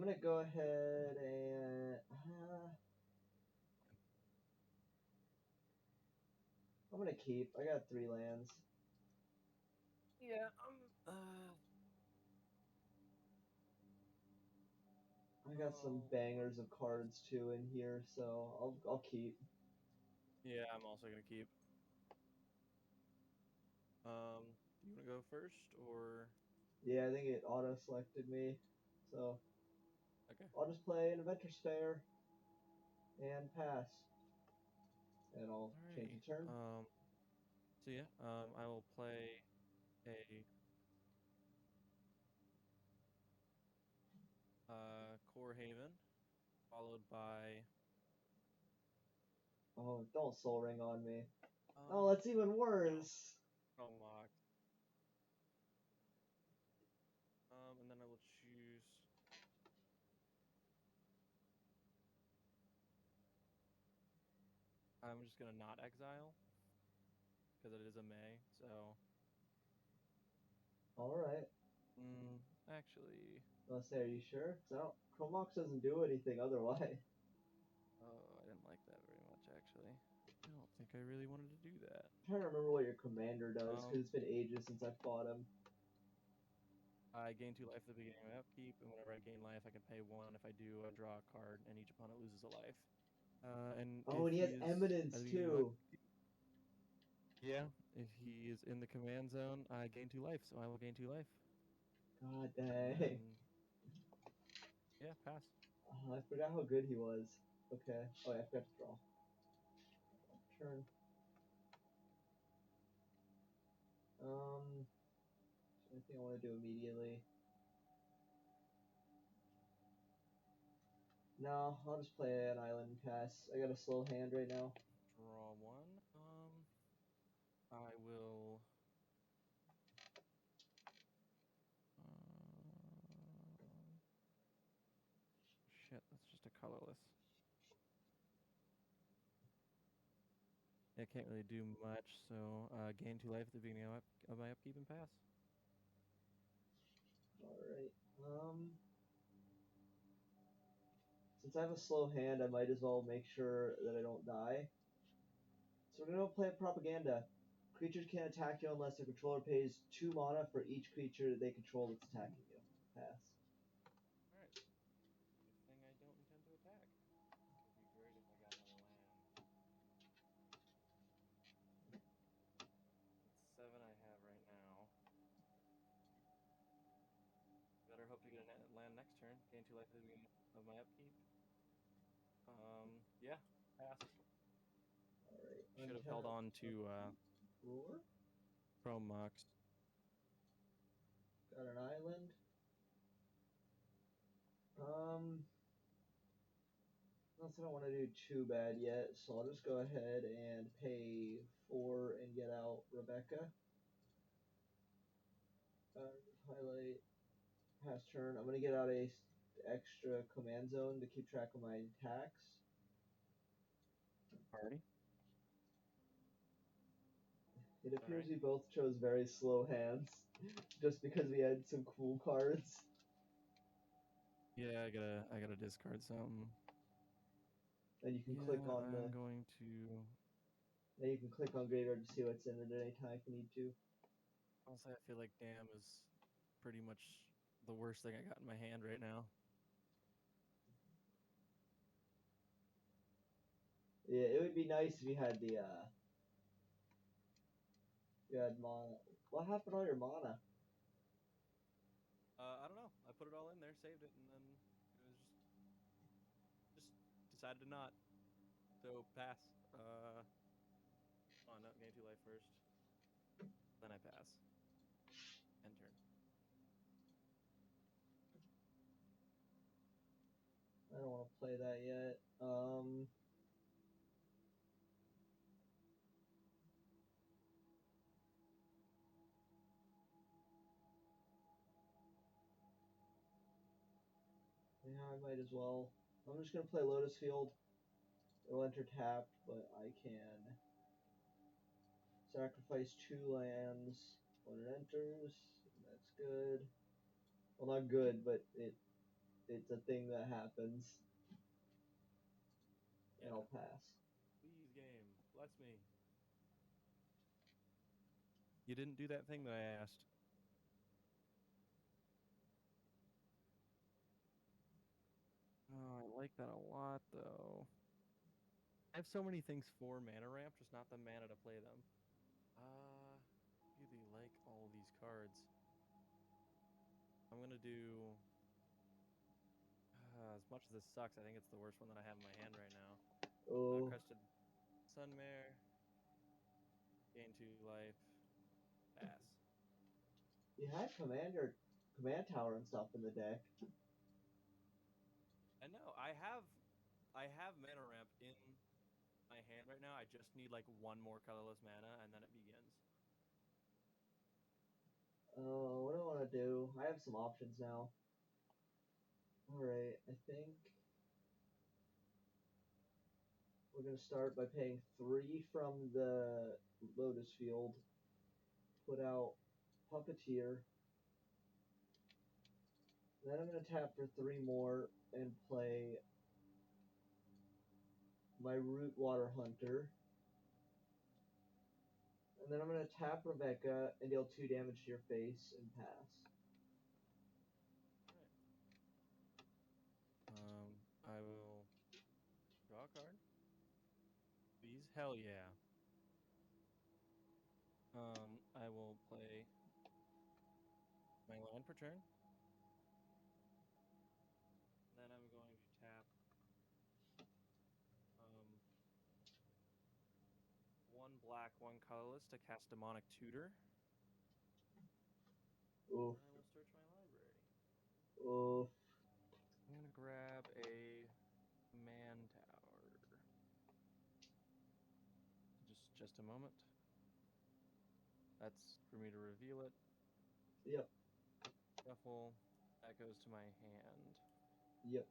gonna go ahead and I'm gonna keep. I got 3 lands. Yeah, I got some bangers of cards too in here, so I'll keep. yeah, I'm also gonna keep. Do you wanna go first or Yeah, I think it auto selected me, so okay? I'll just play an Adventure Fair and pass, and I'll change the Alrighty. turn. So yeah, I will play a Core Haven, followed by Oh, don't Soul Ring on me. Oh, um that's even no worse. Chrome. And then I will choose. I'm just gonna not exile because it is a May. So, All right. actually, Let's say, are you sure? Cause I don't. Chromox doesn't do anything otherwise. oh, I didn't like that very much. Actually, I don't think I really wanted to do that. I'm trying to remember what your commander does, because Um, it's been ages since I fought him. I gain 2 life at the beginning of my upkeep, and whenever I gain life, I can pay 1. If I do, I draw a card, and each opponent loses a life. And Oh, if and he he has is at Eminence the beginning of too. upkeep, yeah, if he is in the command zone, I gain 2 life, so I will gain 2 life, God and dang. then yeah, pass. Oh, I forgot how good he was. Okay. Oh, yeah, I forgot to draw. Turn. Is there anything I want to do immediately? No, I'll just play an island and pass. I got a slow hand right now. Draw 1. I will. Shit, that's just a colorless. I can't really do much, so gain 2 life at the beginning of my upkeep and pass. Alright. Since I have a slow hand, I might as well make sure that I don't die. So we're gonna play propaganda. Creatures can't attack you unless their controller pays 2 mana for each creature that they control that's attacking you. Pass. Alright. Good thing I don't intend to attack. It would be great if I got another land. That's 7 I have right now. Better hope to get a land next turn. Gain 2 life at the beginning of my upkeep. Yeah, pass. Alright. Should have held on Untap. to Roar. Chrome Mox. Got an island. Um, Nothing I want to do too bad yet, so I'll just go ahead and pay 4 and get out Rebecca. Highlight pass turn. I'm gonna get out a extra command zone to keep track of my attacks. Party. It appears Alright. we both chose very slow hands, just because we had some cool cards. Yeah, I gotta discard some. And you can click Yeah, on I'm the. going to. Then you can click on graveyard to see what's in it at any time if you need to. Honestly, I feel like Dam is pretty much the worst thing I got in my hand right now. Yeah, it would be nice if you had the. You had mana. What happened to all your mana? I don't know. I put it all in there, saved it, and then it was just decided to not. So pass. Oh no, gain 2 life first. Then I pass. End turn. I don't want to play that yet. Yeah, I might as well. I'm just gonna play Lotus Field. It'll enter tapped, but I can sacrifice 2 lands when it enters. That's good. Well, not good, but it a thing that happens. Yeah. And I'll pass. Please, game. Bless me. You didn't do that thing that I asked. Oh, I like that a lot, though. I have so many things for mana ramp, just not the mana to play them. Really like all these cards. I'm gonna do. As much as this sucks, I think it's the worst one that I have in my hand right now. Oh, Crested Sunmare, gain 2 life, pass. you had command tower and stuff in the deck. I know I have mana ramp in my hand right now. I just need like one more colorless mana, and then it begins. Oh, what do I want to do? I have some options now. Alright, I think we're going to start by paying 3 from the Lotus Field. Put out Puppeteer. Then I'm going to tap for 3 more and play my Root Water Hunter. And then I'm going to tap Rebecca and deal 2 damage to your face and pass. Alright. I will draw a card. Please, hell yeah. I will play my land per turn. Then I'm going to tap one black, one colorless to cast Demonic Tutor. Oof. And I will search my library. Oof. I'm gonna grab a man tower. Just a moment. That's for me to reveal it. Yep. Shuffle. That goes to my hand. Yep.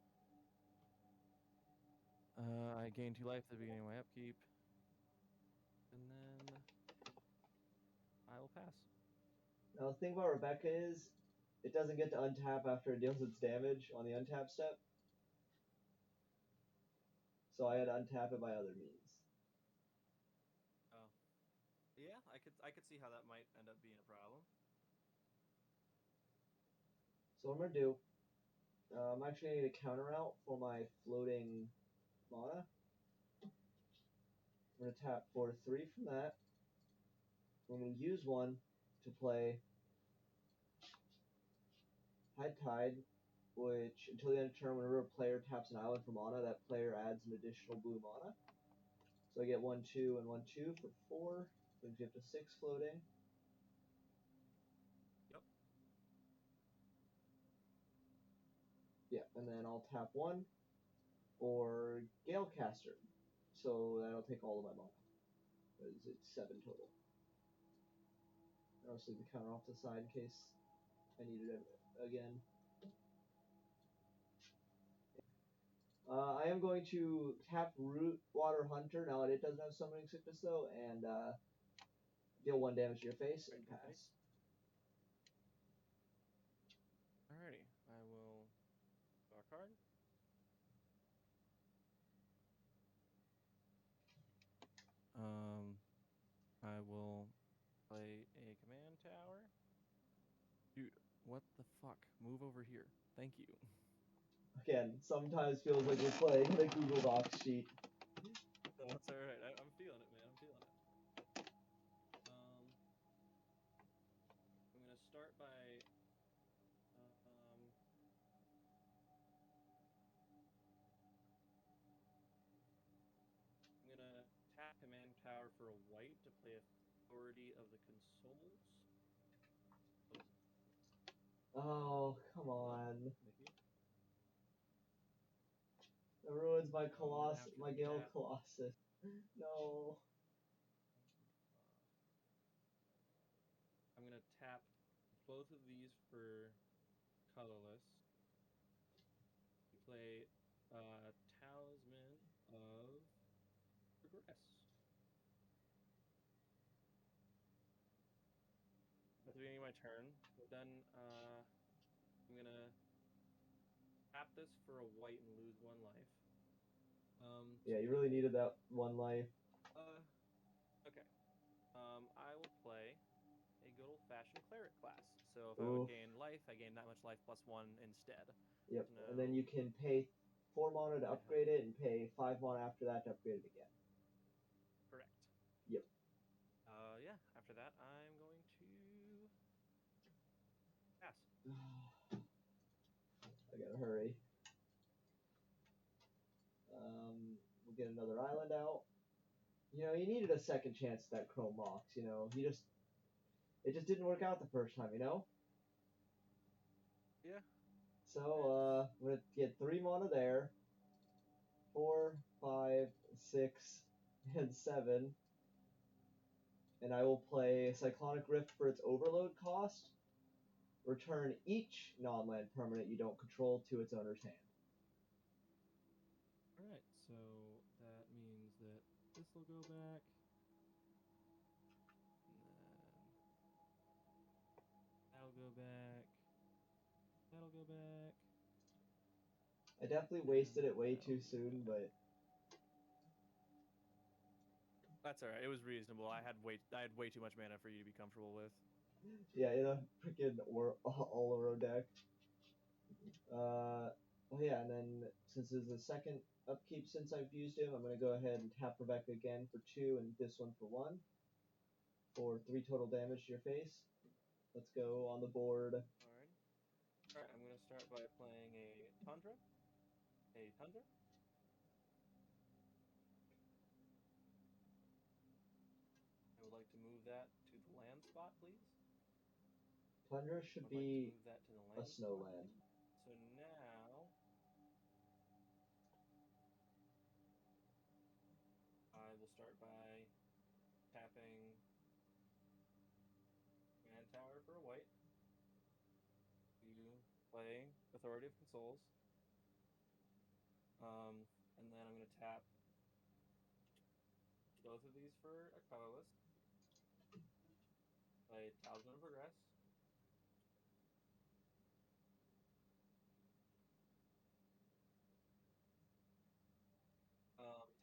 I gain 2 life at the beginning of my upkeep. And then I will pass. Now the thing about Rebecca is, it doesn't get to untap after it deals its damage on the untap step. So I had to untap it by other means. Oh. Yeah, I could see how that might end up being a problem. So what I'm gonna do, I'm actually gonna need a counter out for my floating mana. I'm gonna tap for 3 from that. I'm gonna use 1 to play High Tide, which until the end of turn, whenever a player taps an island for mana, that player adds an additional blue mana. So I get 1/2 and 1/2 for 4. Brings me up to 6 floating. Yep. Yeah, and then I'll tap 1 for Galecaster. So that'll take all of my mana. Because it's 7 total. I'll just leave the counter off to the side in case I need it again. I am going to tap Root Water Hunter now that it doesn't have Summoning Sickness though, and deal 1 damage to your face and Right to your pass. face. Alrighty. I will draw a card. I will play a command tower. Dude, what the fuck? Move over here. Thank you. Again, sometimes feels like we're playing the Google Docs sheet. That's alright. I'm feeling it, man. I'm feeling it. I'm gonna start by I'm gonna tap command tower for a white to play Authority of the Consoles. Oh, come Hello, on. Mickey. That ruins my So I'm gonna have to my Gale tap. Colossus. No. I'm gonna tap both of these for colorless. Play Talisman of Regress. At the beginning of my turn, then I'm gonna tap this for a white and lose 1 life. Yeah, you really needed that 1 life. Okay. I will play a good old-fashioned cleric class. So if I would Oof. gain life, I gain that much life plus 1 instead. Yep. So And then you can pay 4 mana to upgrade it, and pay 5 mana after that to upgrade it again. Correct. Yep. Yeah. After that, I'm going to pass. I gotta hurry. We'll get another island out. You know, you needed a second chance at that Chrome Mox. You know, it just didn't work out the first time. You know. Yeah. So I'm gonna get 3 mana there. 4, 5, 6, and 7. And I will play Cyclonic Rift for its overload cost. Return each non-land permanent you don't control to its owner's hand. All right. So that means that this will go back, and then that'll go back. That'll go back. I definitely And wasted it way that'll too go soon, back. but That's all right. It was reasonable. I had way too much mana for you to be comfortable with. yeah, in a freaking Oloro deck. Oh yeah, and then since this is the second upkeep since I've used him, I'm gonna go ahead and tap Rebecca again for 2 and this one for 1. For 3 total damage to your face. Let's go on the board. All right. I'm gonna start by playing a Tundra. I would like to move that to the land spot, please. Tundra should I'd like to be move that to the a land snow spot. land. So now I will start by tapping Command Tower for a white to play Authority of Consoles. And then I'm going to tap both of these for a colorless. Play Talisman of Progress.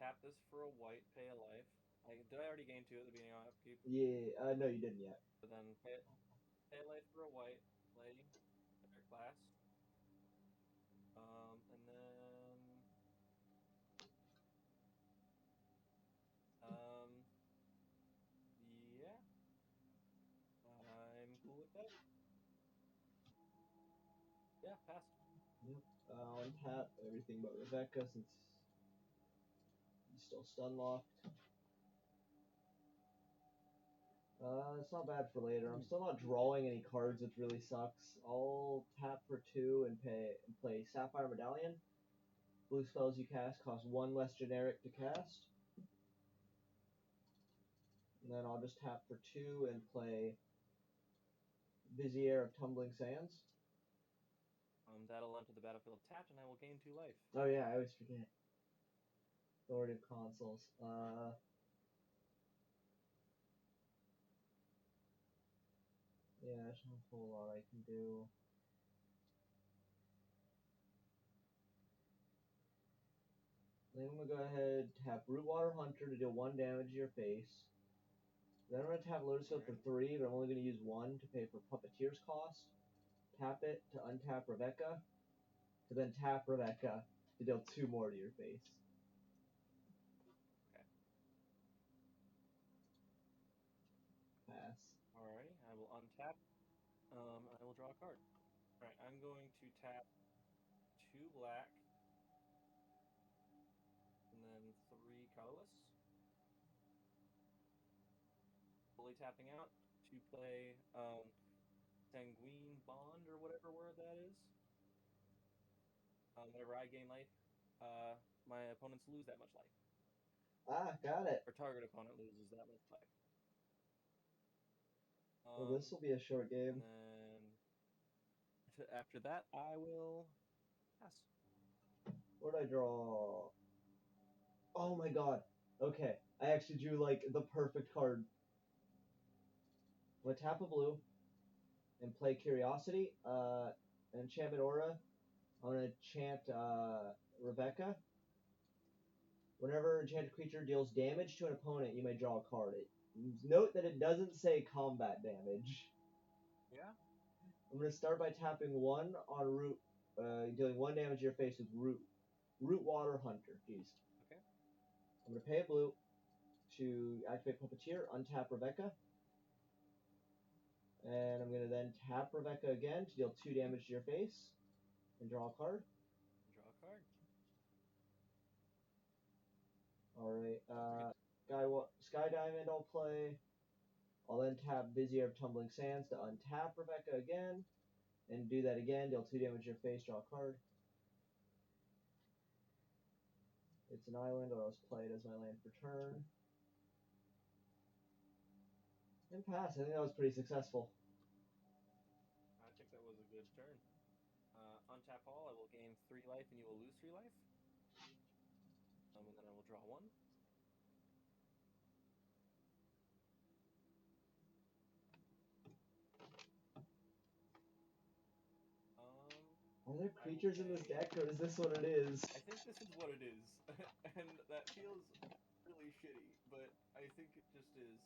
Tap this for a white, pay a life. Did I already gain 2 at the beginning of my upkeep? Yeah, no, you didn't yet. So then pay a life for a white, play Cleric class. And then yeah, I'm cool with that. Yeah, passed. Yep. Untap everything but Rebecca since he's still stun locked. It's not bad for later. I'm still not drawing any cards, which really sucks. I'll tap for 2 and play Sapphire Medallion. Blue spells you cast cost 1 less generic to cast. And then I'll just tap for 2 and play Vizier of Tumbling Sands. That'll enter the battlefield tapped, and I will gain 2 life. Oh yeah, I always forget. Authority of Consoles. Yeah, there's not a whole lot I can do. Then I'm gonna go ahead tap Rootwater Hunter to deal 1 damage to your face. Then I'm gonna tap Lotus Field for 3, but I'm only gonna use 1 to pay for Puppeteer's cost. Tap it to untap Rebecca, to then tap Rebecca to deal 2 more to your face. Okay. Pass. Alrighty, I will untap. I will draw a card. Alright, I'm going to tap 2 black, and then 3 colorless. Fully tapping out to play Sanguine Bond, or whatever word that is. Whenever I gain life, my opponents lose that much life. Ah, got it. Or target opponent loses that much life. Well, this will be a short game. And then after that, I will pass. What did I draw? Oh my god. Okay, I actually drew like the perfect card. I'm gonna tap a blue and play Curiosity, Enchantment Aura. I'm gonna chant Rebecca. Whenever enchanted creature deals damage to an opponent, you may draw a card. Note that it doesn't say combat damage. Yeah. I'm gonna start by tapping one on root, dealing one damage to your face with root water hunter. Jeez. Okay. I'm gonna pay a blue to activate puppeteer, untap Rebecca, and I'm gonna then tap Rebecca again to deal 2 damage to your face and draw a card. Draw a card. All right. Don't forget Sky Diamond I'll play. I'll then tap Vizier of Tumbling Sands to untap Rebecca again, and do that again. Deal 2 damage to your face. Draw a card. It's an island, or I'll just play it as my land for turn. And pass. I think that was pretty successful. I think that was a good turn. Untap all. I will gain 3 life, and you will lose 3 life. And then I will draw 1. Are there creatures in this deck, or is this what it is? I think this is what it is, and that feels really shitty, but I think it just is.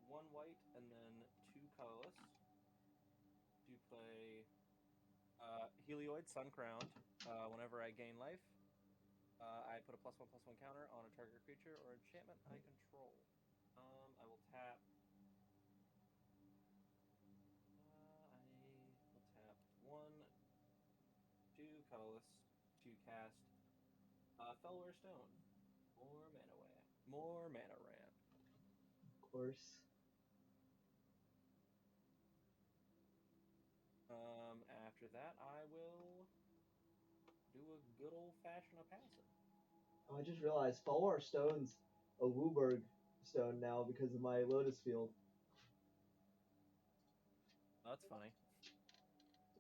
1 white and then 2 colorless. Do play Helioid Suncrowned. Whenever I gain life, I put a +1/+1 counter on a target creature or enchantment I control. I will tap. I will tap 1, 2 colorless to cast Fellware Stone. More mana ramp. Of course. After that, I will do a good old-fashioned passive. Oh, I just realized Fellwar Stone's a Wooburg stone now because of my Lotus Field. Oh, that's funny.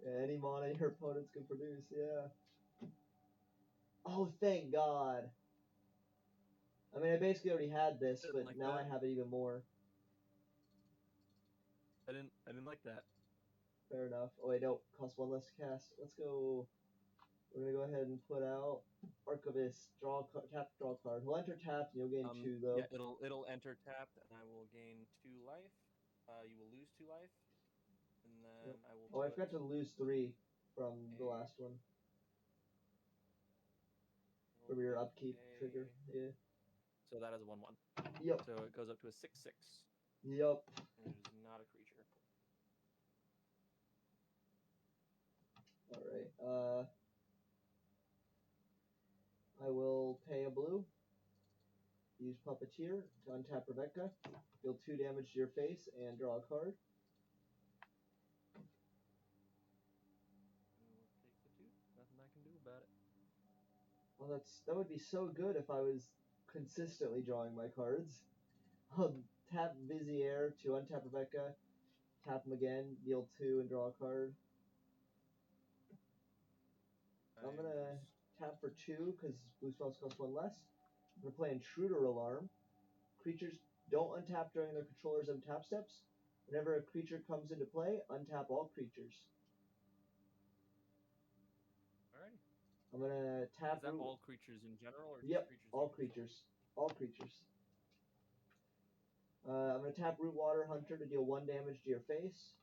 Yeah, any mana your opponents can produce, yeah. Oh, thank God. I mean, I basically already had this, Didn't but like now that. I have it even more. I didn't like that. Fair enough. Oh wait, no, cost 1 less to cast. Let's go. We're gonna go ahead and put out Archivist. Tap, draw card. He'll enter tapped, and you'll gain 2 though. Yeah, it'll enter tapped, and I will gain 2 life. You will lose 2 life, and then Yep. I will. Oh, I forgot to lose 3 from the last one. From your upkeep trigger. Yeah. So that is a 1/1. Yep. So it goes up to a 6/6. Yep. And it is not a creature. Alright, I will pay a blue. Use Puppeteer to untap Rebecca. Deal 2 damage to your face and draw a card. I will take the 2. Nothing I can do about it. Well, that would be so good if I was consistently drawing my cards. I'll tap Vizier to untap Rebecca. Tap him again. Deal 2 and draw a card. I'm gonna tap for 2 because blue spells cost 1 less. I'm gonna play Intruder Alarm. Creatures don't untap during their controller's untap steps. Whenever a creature comes into play, untap all creatures. Alrighty. I'm gonna tap. Is that all creatures in general, or Yep, just creatures? all creatures. All creatures. I'm gonna tap Root Water Hunter to deal 1 damage to your face.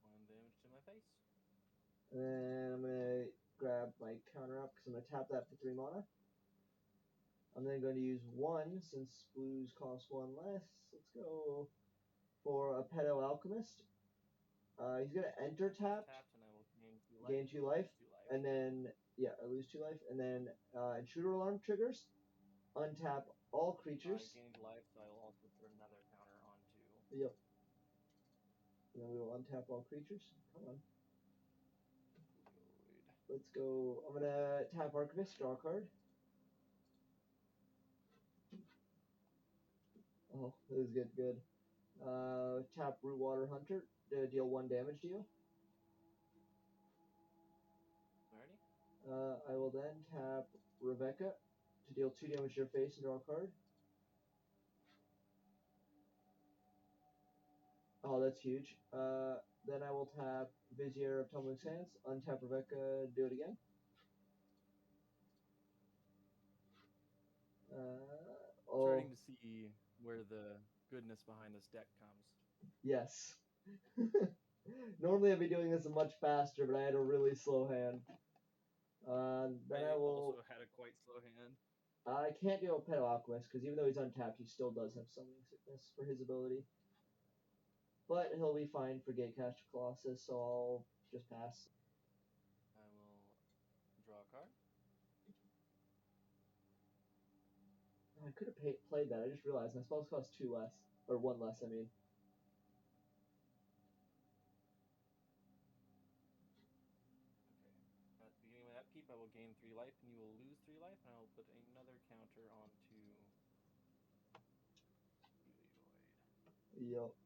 1 damage to my face. And then I'm gonna grab my counter up because I'm gonna tap that for 3 mana. I'm then going to use 1 since blues cost 1 less. Let's go for a Pedo Alchemist. He's gonna enter tapped, And I will gain 2 life, and then I lose 2 life, and then Intruder Alarm triggers. Untap all creatures. I gained life, so I will also put another counter onto. Yep. And then we will untap all creatures. Come on. Let's go. I'm gonna tap Archivist, draw a card. Oh, this is good. Tap Root Water Hunter to deal 1 damage to you. Alrighty. I will then tap Rebecca to deal 2 damage to your face and draw a card. Oh, that's huge. Then I will tap Vizier of Tumbling Sands, untap Rebecca, do it again. Oh, Starting to see where the goodness behind this deck comes. yes. Normally I'd be doing this much faster, but I had a really slow hand. Then I will. also had a quite slow hand. I can't do a Pedo Alchemist because even though he's untapped, he still does have Summoning Sickness for his ability. But he'll be fine for Gatecaster Colossus, so I'll just pass. I will draw a card. I could have played that. I just realized my spells cost 2 less, or 1 less. I mean. Okay. At the beginning of that peep, I will gain 3 life, and you will lose 3 life, and I will put another counter onto Helioid. Yup. Oh,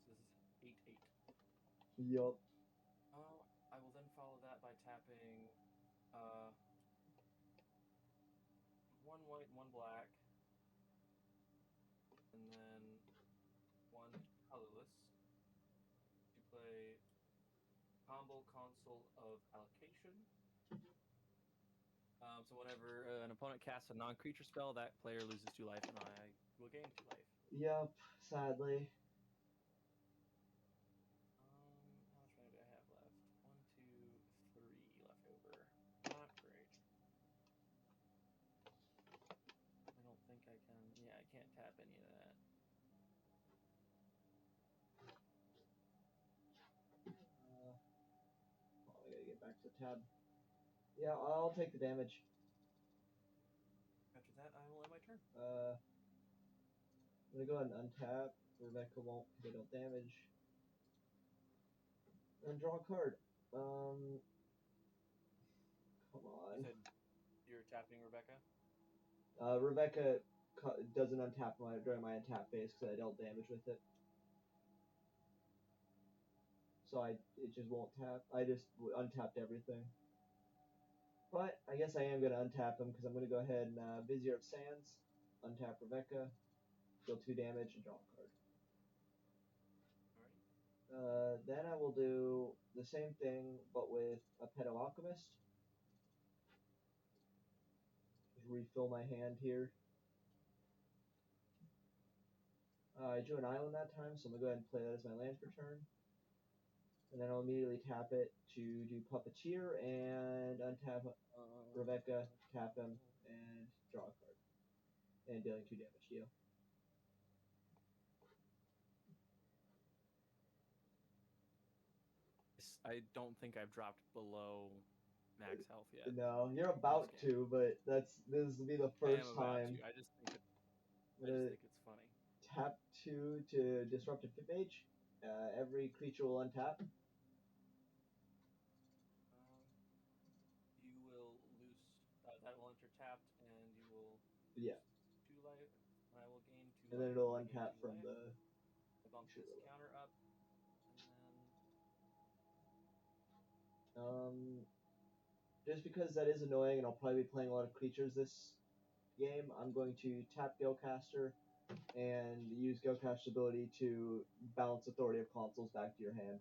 so this is 8/8. Yup. I will then follow that by tapping 1 white, 1 black, and then 1 colorless to play Combo Console of Allocation. So whenever an opponent casts a non-creature spell, that player loses 2 life, and I will gain 2 life. Yup. Sadly. How much money do I have left? 1, 2, 3 left over. Not great. I don't think I can. Yeah, I can't tap any of that. I gotta get back to the tab. Yeah, I'll take the damage. After that, I will end my turn. I'm gonna go ahead and untap. Rebecca won't because they don't damage. And draw a card. Come on. You said you're tapping Rebecca? Rebecca doesn't untap during my untap phase because I dealt damage with it. So it just won't tap. I just untapped everything. But I guess I am going to untap him because I'm going to go ahead and Vizier of Sands, untap Rebecca, deal 2 damage, and draw a card. Alright. Then I will do the same thing but with a Pedo Alchemist. Just refill my hand here. I drew an island that time, so I'm going to go ahead and play that as my land for turn. And then I'll immediately tap it to do Puppeteer and untap Rebecca, tap him, and draw a card. And dealing 2 damage to you. I don't think I've dropped below max health yet. No, you're about to, but this will be the first time. I just think it's funny. Tap 2 to disrupt a Pit Mage. Every creature will untap. You will lose. That will enter tapped, and you will Yeah. 2 life. I will gain 2 And life. then it'll untap from the. I bump this counter up, and then. Just because that is annoying, and I'll probably be playing a lot of creatures this game, I'm going to tap Galecaster and use Galecaster's ability to bounce Authority of Consuls back to your hand.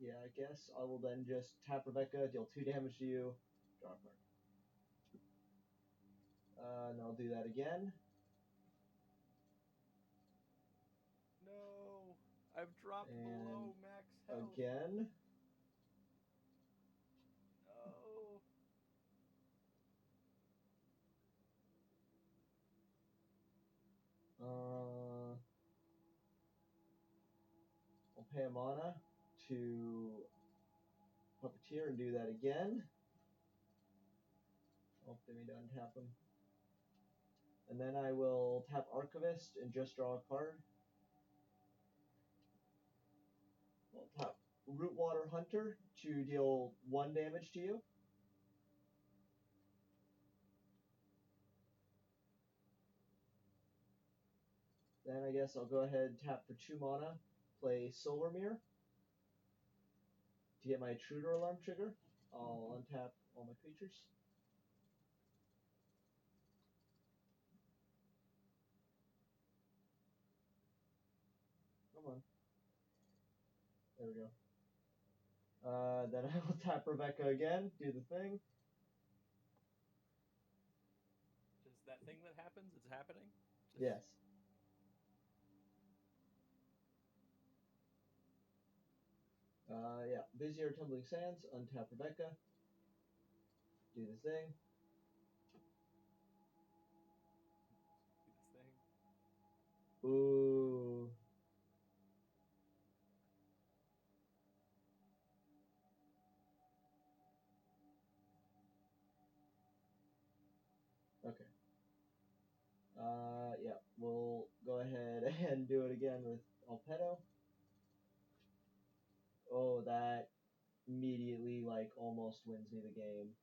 Yeah, I guess I will then just tap Rebecca, deal 2 damage to you, draw a card. And I'll do that again. No, I've dropped below max health. Again. No. I'll pay a mana to Puppeteer and do that again. Oh, they need to untap him. And then I will tap Archivist and just draw a card. I'll tap Rootwater Hunter to deal 1 damage to you. Then I guess I'll go ahead and tap for 2 mana, play Solar Mirror to get my Intruder Alarm trigger. I'll untap all my creatures. There we go. Then I will tap Rebecca again, do the thing. Just that thing that happens, it's happening. Just... Yes. Yeah. Vizier Tumbling Sands, untap Rebecca. Do the thing. Do this thing. Ooh. Okay. Yeah, we'll go ahead and do it again with Alpedo. Oh, that immediately, like, almost wins me the game.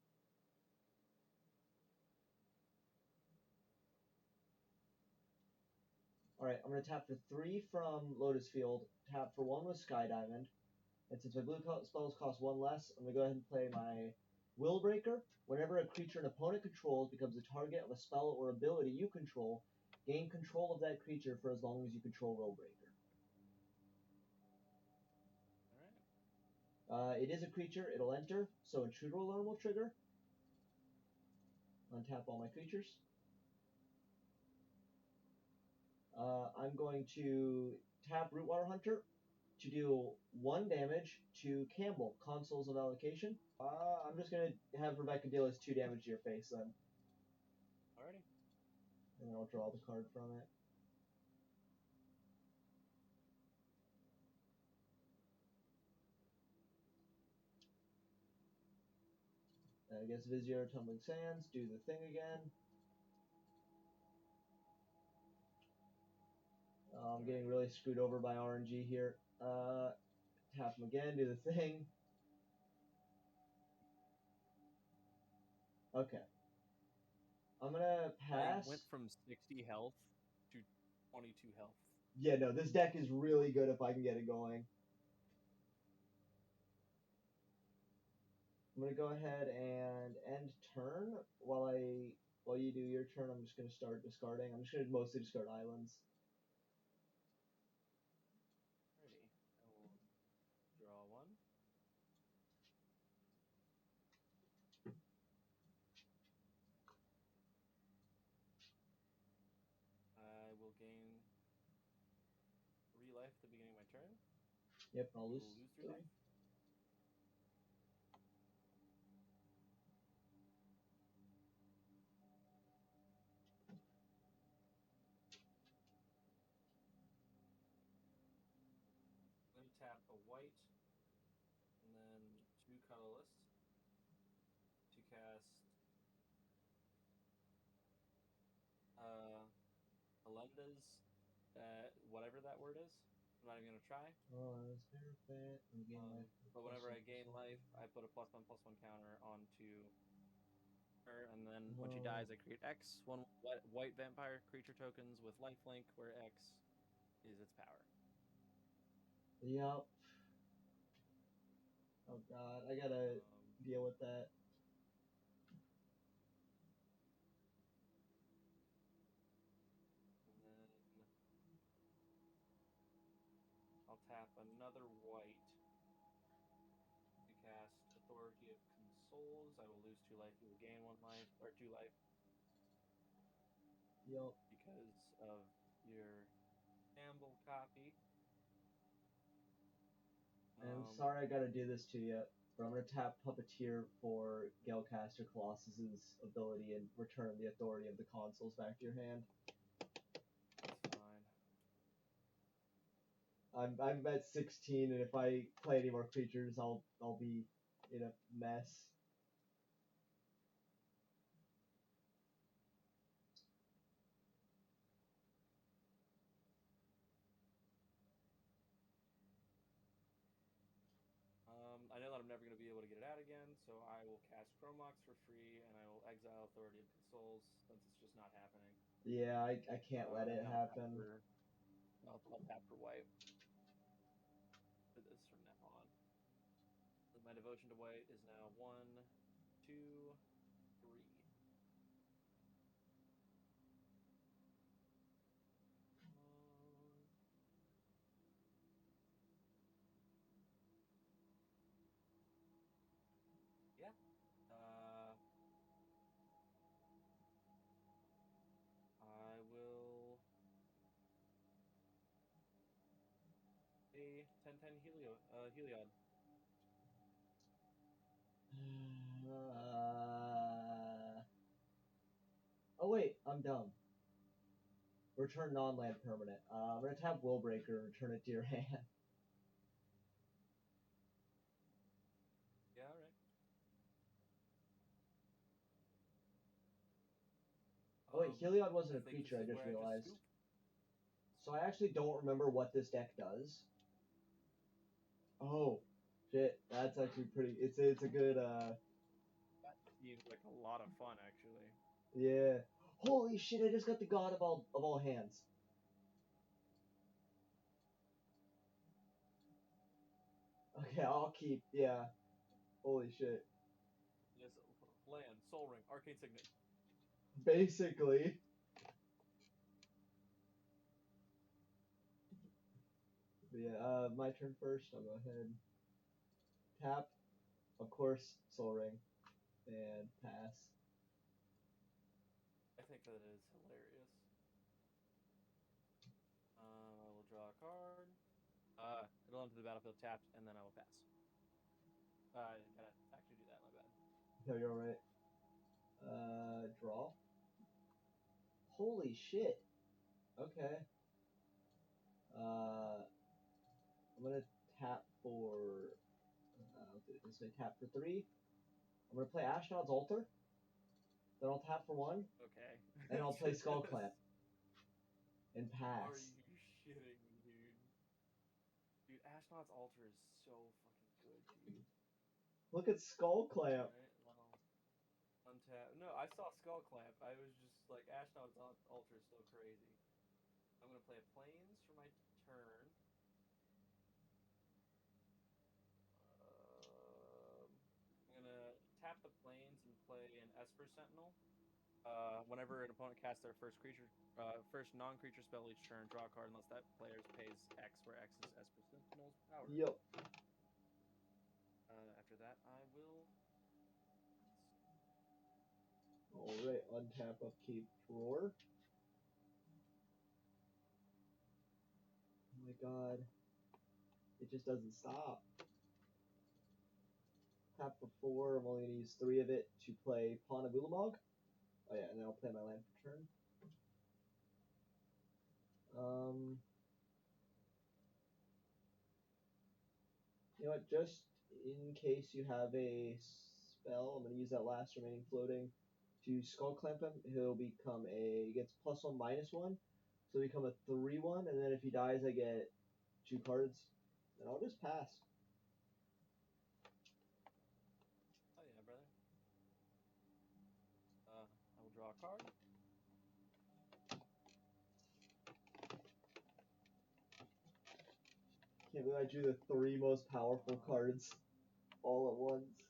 Alright, I'm going to tap for 3 from Lotus Field, tap for 1 with Sky Diamond, and since my blue spells cost 1 less, I'm going to go ahead and play my Will Breaker. Whenever a creature an opponent controls becomes the target of a spell or ability you control, gain control of that creature for as long as you control Will Breaker. Alright. It is a creature, it'll enter, so Intruder Alarm will trigger. Untap all my creatures. I'm going to tap Rootwater Hunter to do 1 damage to Campbell, Consoles of Allocation. I'm just going to have Rebecca deal as 2 damage to your face then. Alrighty. And then I'll draw the card from it. I guess Vizier Tumbling Sands, do the thing again. I'm getting really screwed over by RNG here. Tap him again, do the thing. Okay. I'm gonna pass. I went from 60 health to 22 health. Yeah, no, this deck is really good if I can get it going. I'm gonna go ahead and end turn while you do your turn. I'm just gonna start discarding. I'm just gonna mostly discard islands. Alrighty. I will draw 1. I will gain 3 life at the beginning of my turn. Yep, I'll You lose will lose 3 3. life. I'm going to tap a white and then 2 colorless to cast Alenda's, whatever that word is. I'm not even going to try. But whenever I gain life, I put a +1/+1 counter onto her, and then when she dies, I create X, 1 white vampire creature tokens with lifelink, where X is its power. Yep. Oh god, I gotta deal with that. And then I'll tap another white to cast Authority of Consoles. I will lose 2 life. You will gain 1 life, or 2 life. Yep. Because of your Campbell copy. I'm sorry I gotta do this to you, but I'm gonna tap Puppeteer for Galecaster Colossus's ability and return the authority of the consoles back to your hand. That's fine. I'm at 16, and if I play any more creatures, I'll be in a mess. I know that I'm never going to be able to get it out again, so I will cast Chromox for free, and I will exile Authority of Consoles, since it's just not happening. Yeah, I can't let it happen. I'll tap for white for this from now on. So my devotion to white is now 1, 2, 3. Heliod. Oh wait, I'm dumb. Return non-land permanent. I'm gonna tap Willbreaker and return it to your hand. Yeah, all right. Oh wait, Heliod wasn't I a think this creature, I is just where I just realized. scoop. So I actually don't remember what this deck does. Oh, shit, that's actually pretty. It's a good. That seems like a lot of fun, actually. Yeah. Holy shit! I just got the god of all hands. Okay, I'll keep. Yeah. Holy shit. Yes, land, Soul Ring, Arcane Signet. Basically. But yeah. My turn first. I'll go ahead. Tap. Of course, Soul Ring, and pass. I think that is hilarious. I will draw a card. It'll enter the battlefield tapped, and then I will pass. I gotta actually do that. My bad. No, you're alright. Draw. Holy shit. Okay. I'm gonna tap for. I'll do it this way. Tap for 3. I'm gonna play Ashnod's Altar. Then I'll tap for 1, Okay. and I'll play Skull Clamp and Are pass. you shitting me, dude? Dude, Ashnod's Altar is so fucking good, dude. Look at Skull Clamp. Alright, well, untap. No, I saw Skull Clamp. I was just like, Ashnod's Altar is so crazy. I'm gonna play a Plains for my turn. I'm gonna tap the Plains and play an Esper Sentinel. Whenever an opponent casts their first non-creature spell each turn, draw a card unless that player pays X, where X is Esper Sentinel's power. Yup. After that, I will. Alright, untap, upkeep, drawer. Oh my god. It just doesn't stop. Tap for 4. I'm only going to use 3 of it to play Pawn of Ulamog. Oh yeah, and then I'll play my land for turn. You know what? Just in case you have a spell, I'm going to use that last remaining floating to Skull Clamp him. He'll become he gets +1/-1. So he'll become a 3/1, and then if he dies, I get 2 cards. And I'll just pass. Oh yeah, brother. I will draw a card. Can't believe I drew the 3 most powerful cards all at once.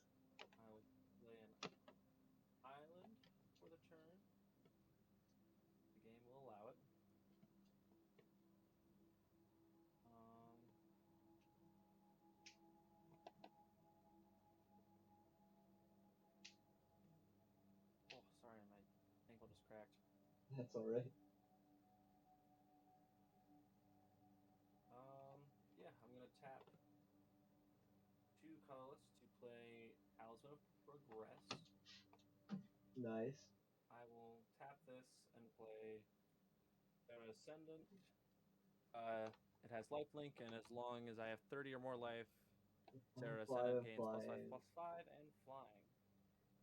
I will play an island for the turn. The game will allow it. Oh, sorry, my ankle just cracked. That's alright. Yeah, I'm gonna tap 2 colorless to play Talisman of Progress. Nice. I will tap this and play Sarah Ascendant. It has lifelink, and as long as I have 30 or more life, Sarah 5 Ascendant and gains flying. +5/+5 and flying.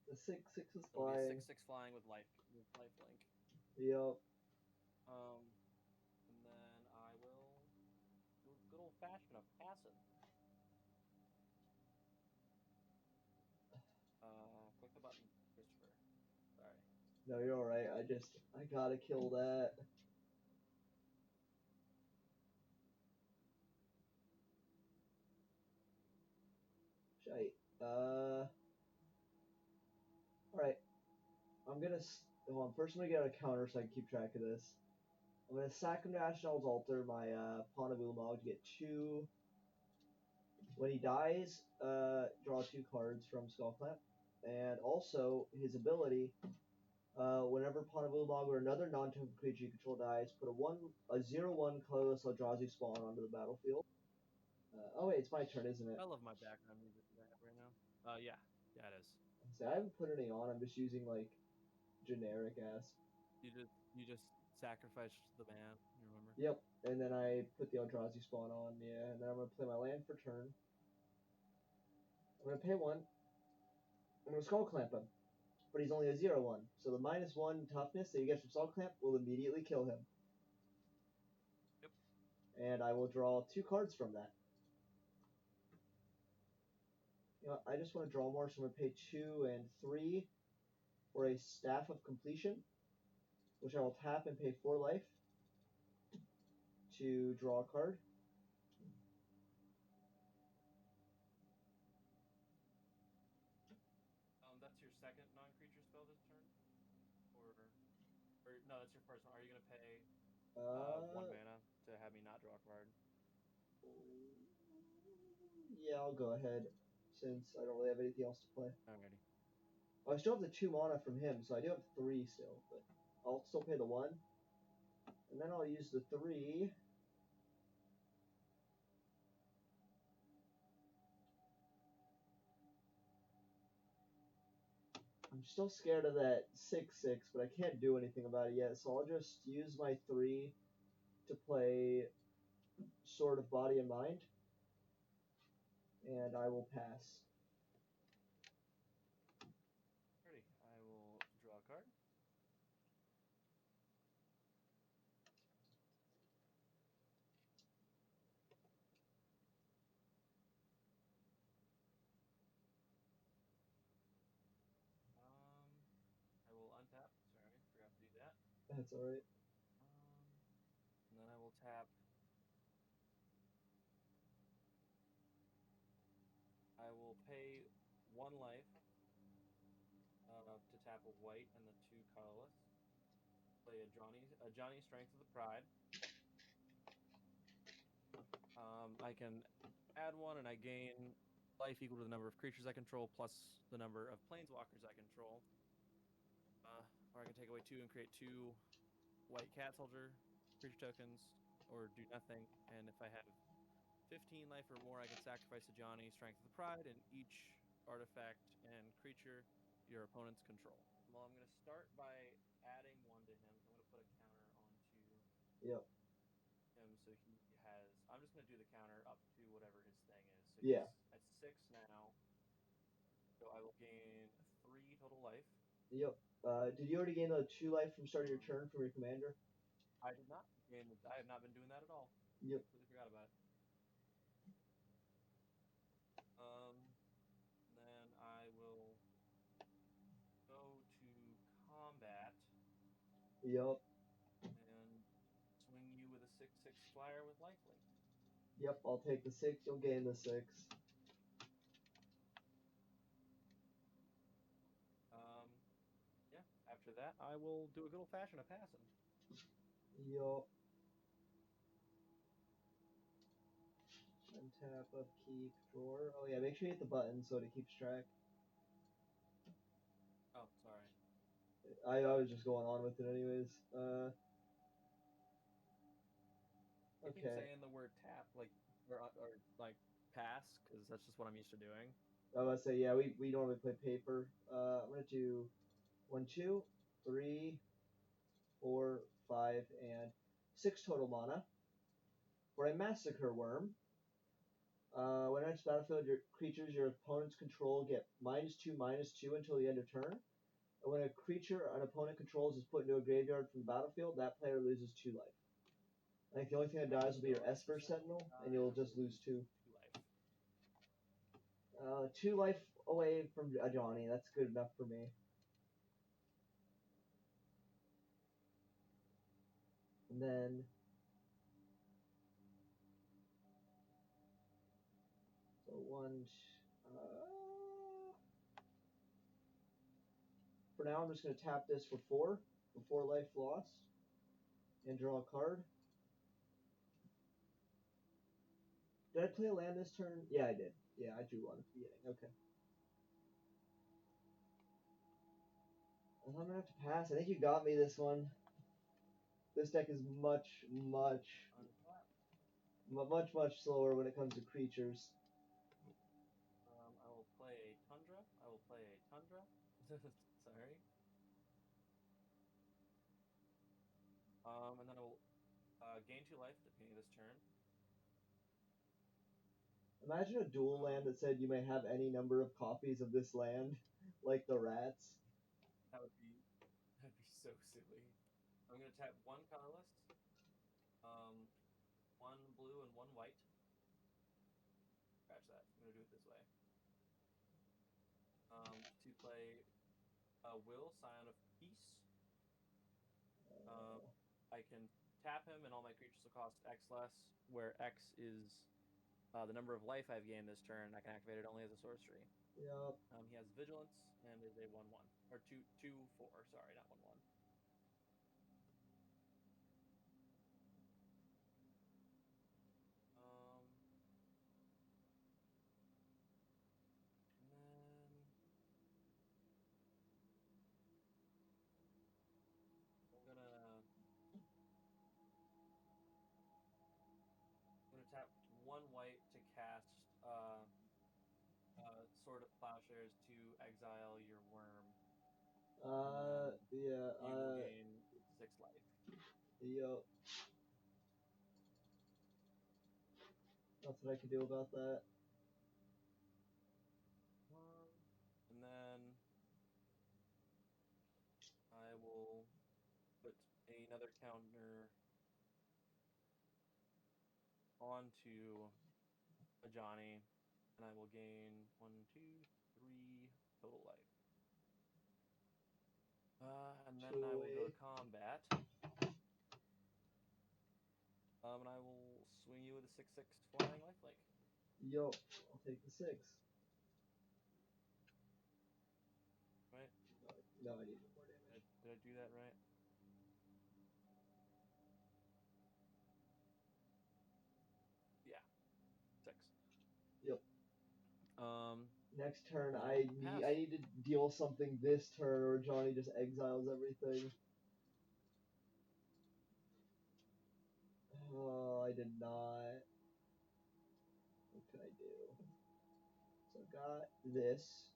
The 6/6 is It'll be a flying. 6/6 flying with lifelink. Yup. And then I will do a good old fashioned of passing. Click the button, Christopher. Sorry. No, you're alright. I gotta kill that. Shite. Alright. I'm gonna. Hold on. First, I'm gonna get a counter so I can keep track of this. I'm gonna sack him to Ashnod's Altar, my Pawn of Ulamog, to get 2. When he dies, draw 2 cards from Skullclamp. And also, his ability, whenever Pawn of Ulamog or another non-token creature you control dies, put a 0/1 colorless Eldrazi spawn onto the battlefield. Oh wait, it's my turn, isn't it? I love my background music that I have right now. Yeah, yeah, it is. So I haven't put any on. I'm just using like generic ass. You just sacrificed the man. You remember? Yep. And then I put the Eldrazi spawn on. Yeah. And then I'm gonna play my land for turn. I'm gonna pay one. I'm gonna skull clamp him, but he's only a 0/1. So the -1 toughness that you get from skull clamp will immediately kill him. Yep. And I will draw 2 cards from that. You know, I just want to draw more, so I'm gonna pay 2 and 3 for a Staff of Completion, which I will tap and pay 4 life to draw a card. That's your second non-creature spell this turn, or no, that's your first one. Are you gonna pay 1 mana to have me not draw a card? Yeah, I'll go ahead since I don't really have anything else to play. Alrighty. I still have the 2 mana from him, so I do have 3 still, but I'll still pay the 1. And then I'll use the 3. I'm still scared of that 6/6, but I can't do anything about it yet, so I'll just use my 3 to play Sword of Body and Mind, and I will pass. Alrighty. I will draw a card. I will untap. Sorry, forgot to do that. That's alright. And then I will tap. I will pay 1 life to tap a white and the 2 colorless. Play a Johnny Strength of the Pride. I can add 1 and I gain life equal to the number of creatures I control plus the number of planeswalkers I control. Or I can take away 2 and create 2 white cat soldier creature tokens, or do nothing. And if I have 15 life or more, I can sacrifice a Johnny Strength of the Pride, and each artifact and creature your opponents control. Well, I'm going to start by adding 1 to him. I'm going to put a counter onto Yep. him, so he has. I'm just going to do the counter up to whatever his thing is. So Yeah. he's at 6 now. So I will gain 3 total life. Yep. Did you already gain the 2 life from starting your turn from your commander? I did not gain. I have not been doing that at all. Yep. Completely forgot about it. Then I will go to combat. Yep. And swing you with a 6/6 flyer with lifelink. Yep, I'll take the 6, you'll gain the 6. Yeah, after that, I will do a good old-fashioned a passing. Yup. Untap, upkeep, drawer. Oh yeah, make sure you hit the button so it keeps track. Oh, sorry. I was just going on with it anyways. I keep Okay. saying the word tap, like, or like pass, because that's just what I'm used to doing. I was about to say, yeah, we normally play paper. I'm gonna do 1, 2, 3, 4, 5, and 6 total mana for a Massacre Worm. When it enters battlefield, your creatures your opponents control get -2/-2 until the end of turn. And when a creature an opponent controls is put into a graveyard from the battlefield, that player loses 2 life. I think the only thing that dies will be your Esper Sentinel, and you'll just lose 2. 2 life. 2 life away from a Johnny. That's good enough for me. And then so for now I'm just gonna tap this for 4 life lost, and draw a card. Did I play a land this turn? Yeah, I did. Yeah, I drew one at the beginning. Okay. I'm gonna have to pass. I think you got me this one. This deck is much. Untap. much slower when it comes to creatures. I will play a Tundra. I will play a Tundra. Sorry. And then I will gain 2 life at the beginning of this turn. Imagine a dual land that said you may have any number of copies of this land, like the rats. That'd be so silly. I'm gonna tap 1 colorless, 1 blue and 1 white. Scratch that. I'm gonna do it this way. To play Will, Scion of Peace. I can tap him, and all my creatures will cost X less, where X is the number of life I've gained this turn. I can activate it only as a sorcery. Yep. He has Vigilance and is a 1/1 or 2/4. Sorry, not 1/1. And then I'm gonna tap 1 white to cast Sword of Plowshares to exile your worm. Yeah. You will gain 6 life. Yep. Nothing I can do about that. And then I will put another counter onto a Johnny, and I will gain 1, 2, 3 total life. And then I will go to combat. And I will swing you with a 6/6 flying lifelink. Yo, I'll take the 6. Right? No, I need more damage. Did I do that right? Yeah. 6. Yep. Next turn, I need to deal something this turn, or Johnny just exiles everything. Oh, I did not. What can I do? So I got this.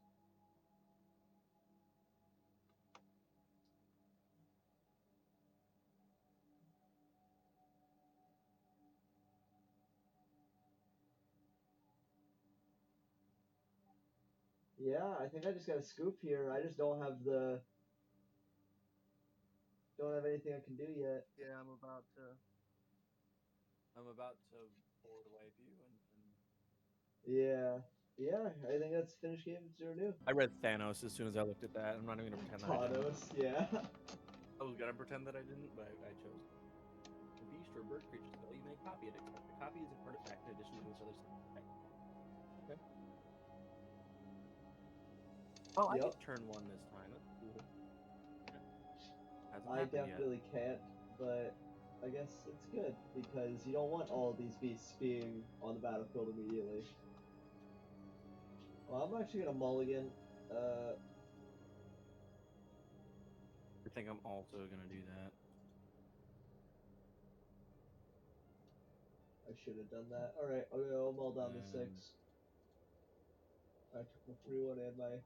Yeah, I think I just got a scoop here. I just don't have anything I can do yet. Yeah, I'm about to board wipe you and Yeah. Yeah, I think that's finished game 0-2. I read Thanos as soon as I looked at that. I'm not even gonna pretend that I didn't. Thanos, yeah. I was gonna pretend that I didn't, but I chose. A beast or bird creature spell, you may copy it, except the copy is an artifact in addition to its other stuff. Okay. Oh, I get turn 1 this time. That's cool. Hasn't I happened definitely can't, but I guess it's good because you don't want all of these beasts being on the battlefield immediately. Well, I'm actually gonna mulligan. I think I'm also gonna do that. I should have done that. Alright, I'll mull down the 6. I took my free one and my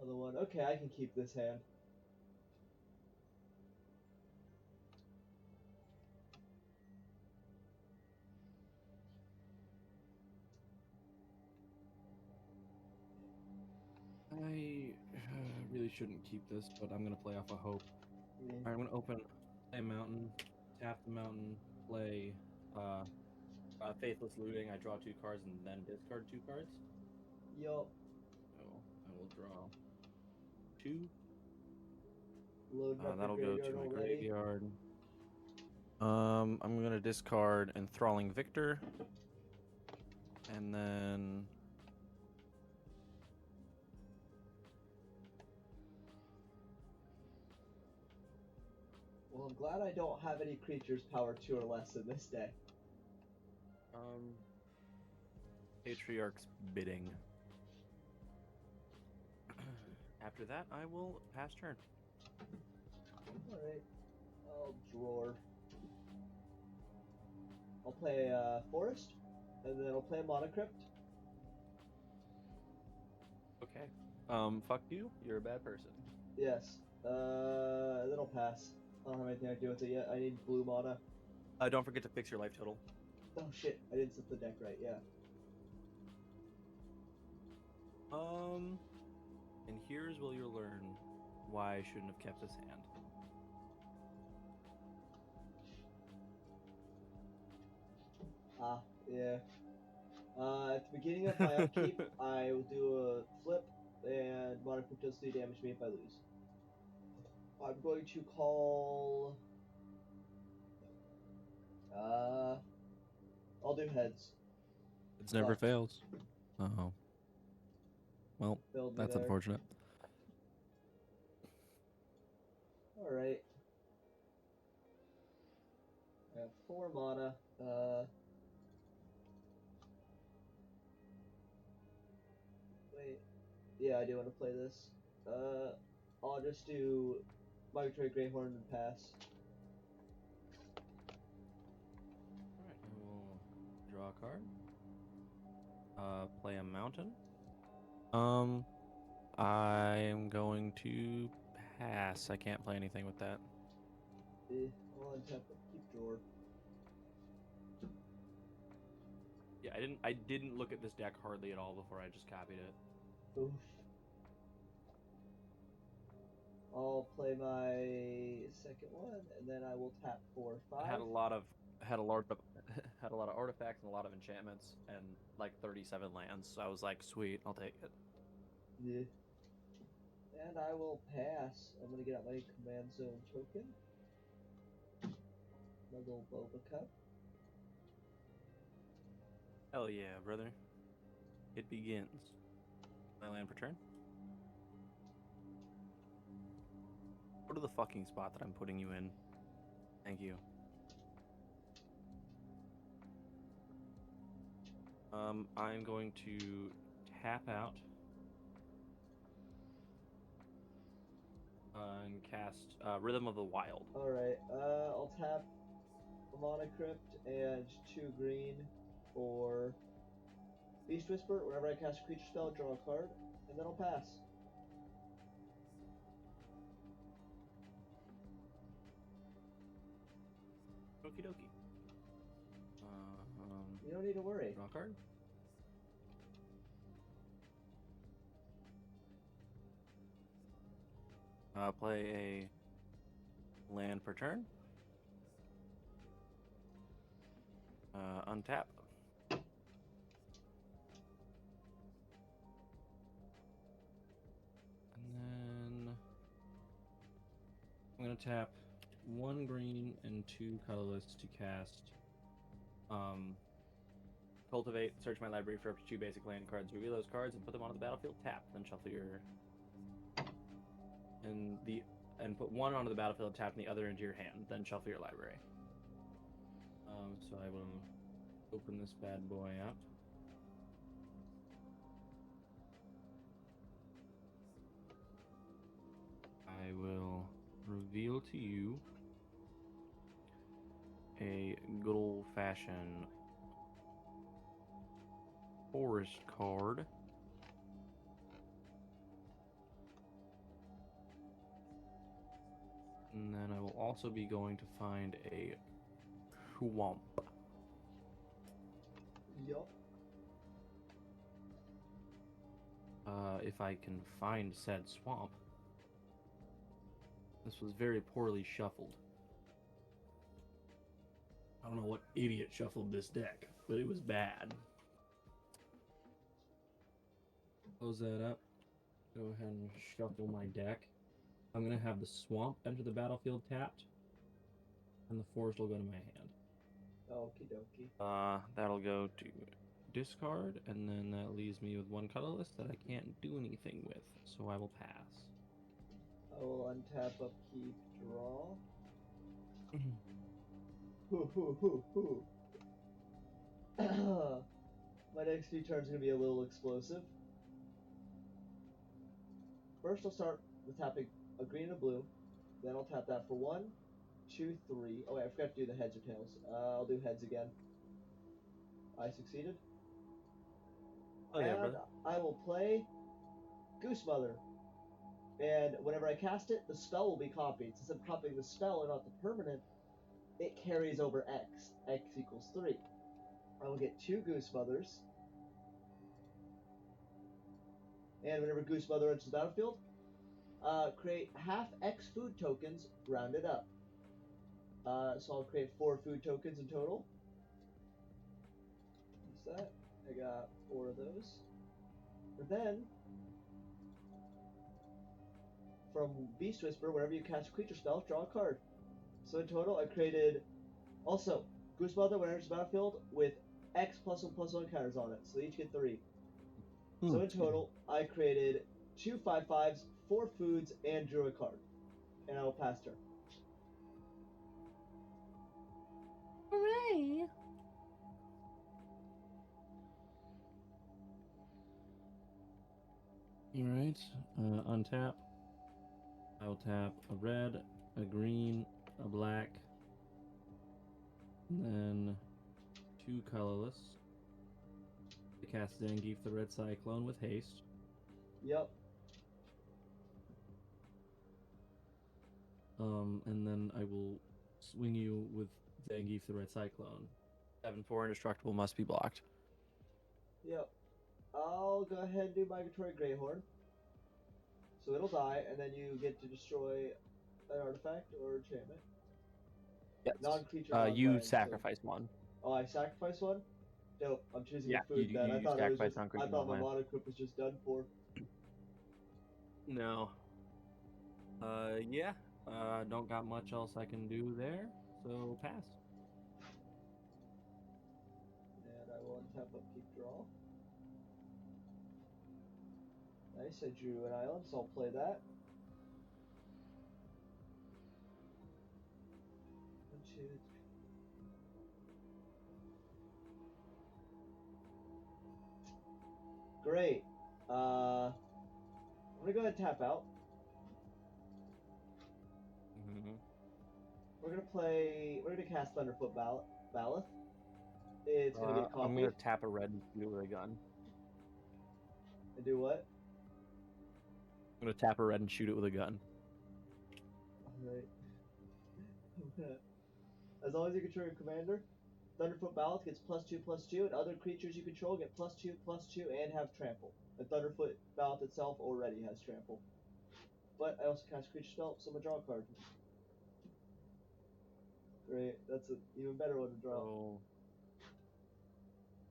other one. Okay, I can keep this hand. I really shouldn't keep this, but I'm gonna play off a hope. Yeah. I'm gonna open a mountain, tap the mountain, play Faithless Looting. I draw 2 cards and then discard 2 cards. Yup. So I will draw 2. Loading up That'll the go graveyard to my already. graveyard. I'm gonna discard Enthralling Victor, and then Well, I'm glad I don't have any creatures power 2 or less in this deck. Patriarch's Bidding. After that, I will pass turn. Alright. I'll draw. I'll play Forest, and then I'll play a Mana Crypt. Okay. Fuck you. You're a bad person. Yes. Then I'll pass. I don't have anything to do with it yet. I need blue mana. Don't forget to fix your life total. Oh shit, I didn't set the deck right, yeah. And here's where you'll learn why I shouldn't have kept this hand. Ah, yeah. At the beginning of my upkeep, I will do a flip, and Mana Crypt does 3 damage to me if I lose. I'm going to call... I'll do heads. It never fails. Oh. Well, Failed me that's there. unfortunate. Alright. I have 4 mana. Wait. Yeah, I do want to play this. I'll just do Migratory Greyhorn and pass. Alright, I will draw a card. Play a mountain. I'm going to pass. I can't play anything with that. I'll untap keep drawer. Yeah, I didn't look at this deck hardly at all before I just copied it. Oof. I'll play my second one, and then I will tap 4, 5. I had a lot of had a lot of artifacts and a lot of enchantments and like 37 lands. So I was like, sweet, I'll take it. Yeah. And I will pass. I'm gonna get out my command zone token. My little Boba Cup. Hell yeah, brother. It begins. My land per turn. Go to the fucking spot that I'm putting you in. Thank you. I'm going to tap out and cast Rhythm of the Wild. Alright, I'll tap a Mana Crypt and 2 green for Beast Whisper. Whenever I cast a creature spell, draw a card, and then I'll pass. Okie dokie. You don't need to worry. Draw a card. Play a land per turn. Untap. And then I'm going to tap 1 green and 2 colorless to cast Cultivate, search my library for up to 2 basic land cards, reveal those cards, and put them onto the battlefield tapped. Then shuffle your and put 1 onto the battlefield tapped and the other into your hand. Then shuffle your library. So I will open this bad boy up. I will reveal to you a good old-fashioned forest card. And then I will also be going to find a swamp. Yup. If I can find said swamp. This was very poorly shuffled. I don't know what idiot shuffled this deck, but it was bad. Close that up. Go ahead and shuffle my deck. I'm going to have the swamp enter the battlefield tapped, and the forest will go to my hand. Okie dokie. That'll go to discard, and then that leaves me with 1 colorless that I can't do anything with, so I will pass. I will untap, upkeep, draw. Hoo hoo hoo hoo. My next few turns are going to be a little explosive. First, I'll start with tapping a green and a blue. Then I'll tap that for 1, 2, 3. Oh, wait, I forgot to do the heads or tails. I'll do heads again. I succeeded. Oh yeah, And brother. I will play Goose Mother. And whenever I cast it, the spell will be copied. Since I'm copying the spell and not the permanent, it carries over X. X equals 3. I will get 2 Goose Mothers. And whenever Goose Mother enters the battlefield, create half X food tokens rounded up. So I'll create 4 food tokens in total. Use that. I got 4 of those. And then, from Beast Whisper, whenever you cast a creature spell, draw a card. So in total, I created, also, Goose Mother, when it enters the battlefield, with X +1/+1 counters on it. So they each get 3. So in total, I created 2 5/5s, 4 foods, and drew a card. And I will pass turn. Hooray! Alright, untap. I'll tap a red, a green, a black, and then 2 colorless. I cast Zangief the Red Cyclone with haste. Yep. And then I will swing you with Zangief the Red Cyclone. 7/4 indestructible must be blocked. Yep. I'll go ahead and do Migratory Greyhorn. So it'll die, and then you get to destroy an artifact or enchantment. Yes. Non-creature. You sacrifice one. Oh, I sacrifice one? Dope. I'm choosing Yeah, a food then. you I thought sacrifice I non-creature thought my land. mana equip was just done for. No. Yeah. Don't got much else I can do there, so pass. And I will untap upkeep draw. Nice, I drew an island, so I'll play that. 1, 2, 3. Great. I'm gonna go ahead and tap out. Mm-hmm. We're gonna cast Thunderfoot Ballast. It's gonna get copied. I'm gonna tap a red and shoot it with a gun. And do what? I'm gonna tap a red and shoot it with a gun. Alright. As long as you control your commander, Thunderfoot Ballast gets +2/+2, and other creatures you control get +2/+2 and have trample. And Thunderfoot Ballast itself already has trample. But I also cast creature spell, so I'm gonna draw a card. Great, that's an even better one to draw. So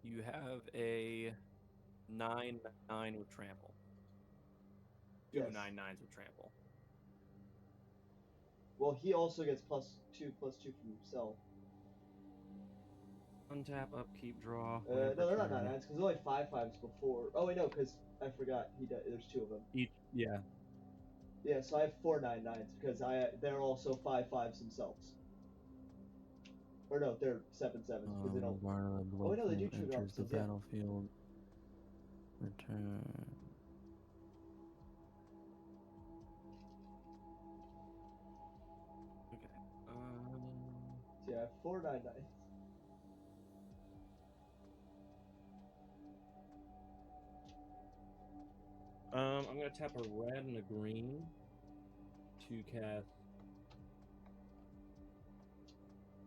you have a 9/9 with trample. Two Yes. 9/9s with trample. Well, he also gets +2/+2 from himself. Untap, upkeep, draw. No, they're not 9/9s, because there's only 5/5s before. Oh, wait, no, because I forgot. There's 2 of them. Yeah. Yeah, so I have 4 9/9s, because they're also 5/5s themselves. Or no, they're 7/7s, because they don't. Oh, wait, no, they do trigger enters the opposites, yeah. battlefield. Return. Okay. So yeah, I have 4 9/9s. I'm gonna tap a red and a green to cast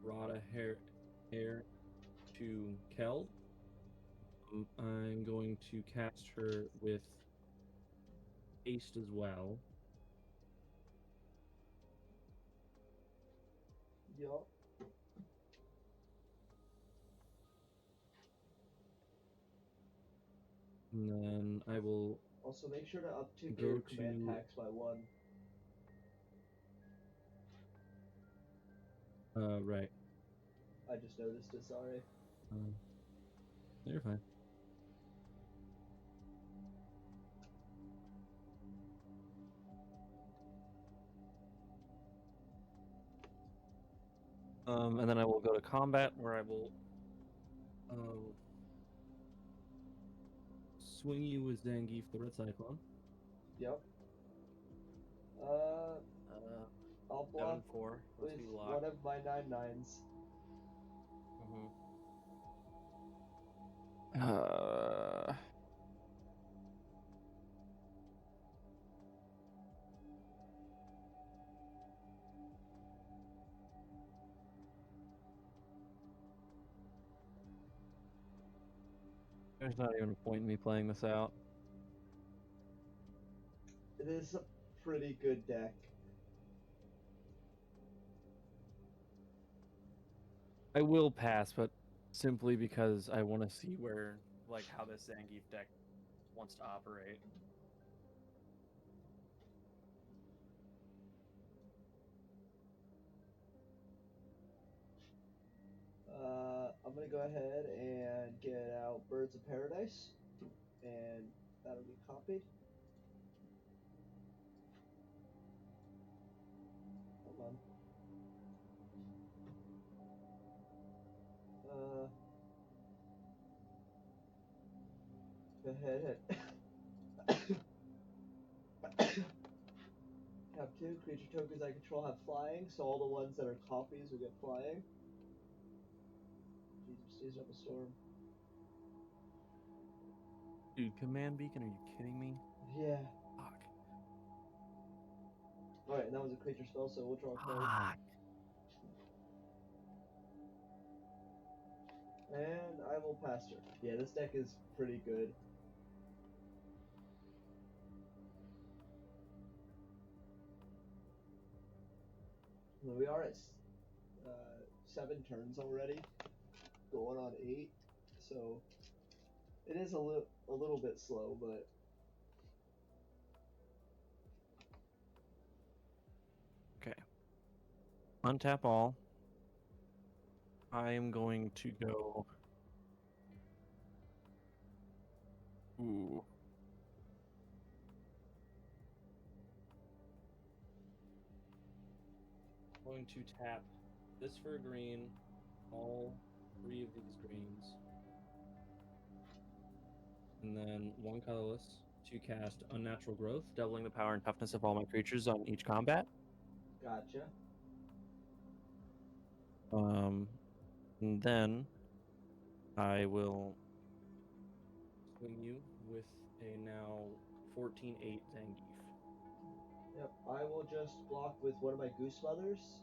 Rada Hair to Kel. I'm going to cast her with haste as well. Yup. And then I will Also, make sure to uptick go your command to- packs by 1. right. I just noticed it, sorry. You're fine. And then I will go to combat, where I will swing you with Zangief the Red Cyclone. Yep. I'll block 7/4. with Let's be locked. one of my 9/9s. Mm-hmm. There's not even a point in me playing this out. It is a pretty good deck. I will pass, but simply because I want to see where, like, how this Zangief deck wants to operate. I'm gonna go ahead and get out Birds of Paradise, and that'll be copied. Hold on. Go ahead and have 2 creature tokens I control have flying, so all the ones that are copies will get flying. Jesus, season up a storm. Dude, Command Beacon, are you kidding me? Yeah. Fuck. Alright, and that was a creature spell, so we'll draw a card. Fuck. And I will pass her. Yeah, this deck is pretty good. We are at 7 turns already, going on 8, so it is a little bit slow, but Okay. Untap all. I am going to go. Ooh. I'm going to tap this for a green, all 3 of these greens, and then 1 colorless to cast Unnatural Growth, doubling the power and toughness of all my creatures on each combat. gotcha. And then I will swing you with a now 14/8 Zangief. Yep, I will just block with one of my Goose Mothers,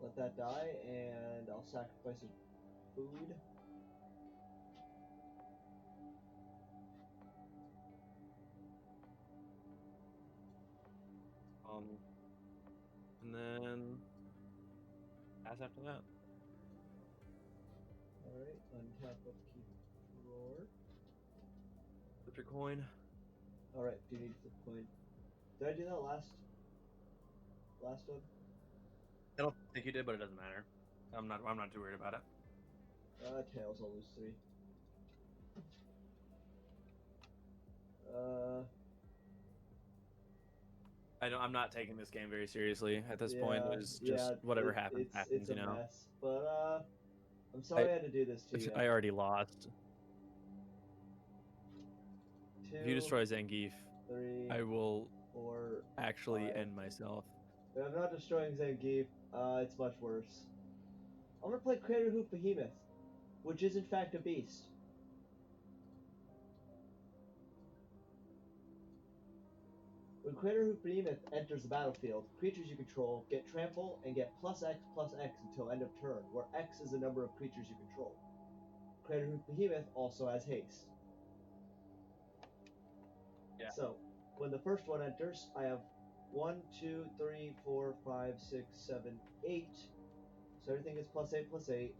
let that die, and I'll sacrifice a food. And then pass after that. Alright, untap upkeep drawer. Flip your coin. Alright, do you need to flip coin? Did I do that last one? I don't think you did, but it doesn't matter. I'm not too worried about it. Tails, I'll lose 3. I'm not taking this game very seriously at this point. Yeah, It's just whatever happens, it's you a know. mess. But I'm sorry I had to do this to you. I already lost. 2, If you destroy Zangief, 3, I will 4, actually 5. end myself. But I'm not destroying Zangief. It's much worse. I'm gonna play Crater Hoof Behemoth, which is in fact a beast. When Crater Hoof Behemoth enters the battlefield, creatures you control get trample and get +X/+X until end of turn, where X is the number of creatures you control. Crater Hoof Behemoth also has haste. Yeah. So, when the first one enters, I have 1, 2, 3, 4, 5, 6, 7, 8. So everything is +8/+8.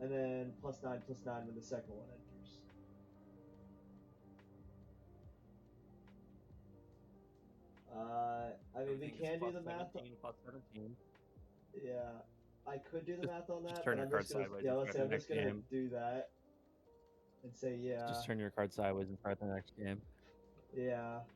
And then +9/+9 when the second one enters. I mean, we can do the math. 17 plus 17. Yeah, I could do the math on that, Just turn but your I'm card just gonna sideways. yeah. And Let's start say the I'm just next gonna game. do that and say yeah. Just turn your card sideways and start the next game. Yeah.